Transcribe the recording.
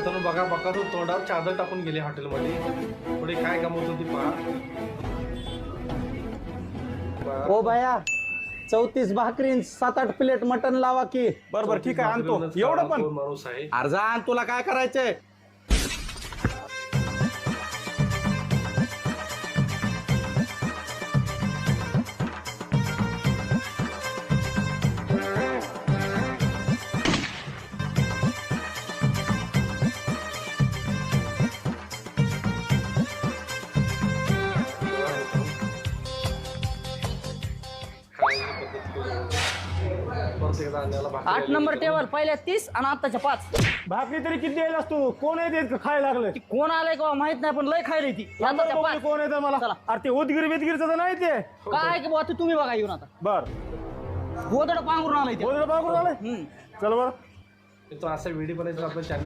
मित्रांनो बघा बघा तो तोंडावर चादर टाकून गेले हॉटेलमध्ये. पुढे काय गमवत होती पहा. ओ बाया 34 भाकरीन 7-8 प्लेट मटन लावा की. बरोबर ठीक आहे आणतो. एवढं पण माणूस आहे. अर्जान तुला काय करायचंय. परत एकदा अन्याला भाकरी 8 नंबर टेबल पहिल्या 30 आणि आताच्या 5. भाकरी तरी किती द्यायला असतो. कोण येते खायला लागलं. कोण आलंय का माहित नाही पण लय खायला ती आताच्या 5. कोण येतं मला. चला. अरे ते उदगीर बिदगीरचं तर नाही ते. काय की बाबा तुम्ही बघा येऊन आता बर गोदड पांघरून आलाय ते. बोल बाबू आलाय. चल बर. तो असा व्हिडिओ बनायचा आपल्या चॅनल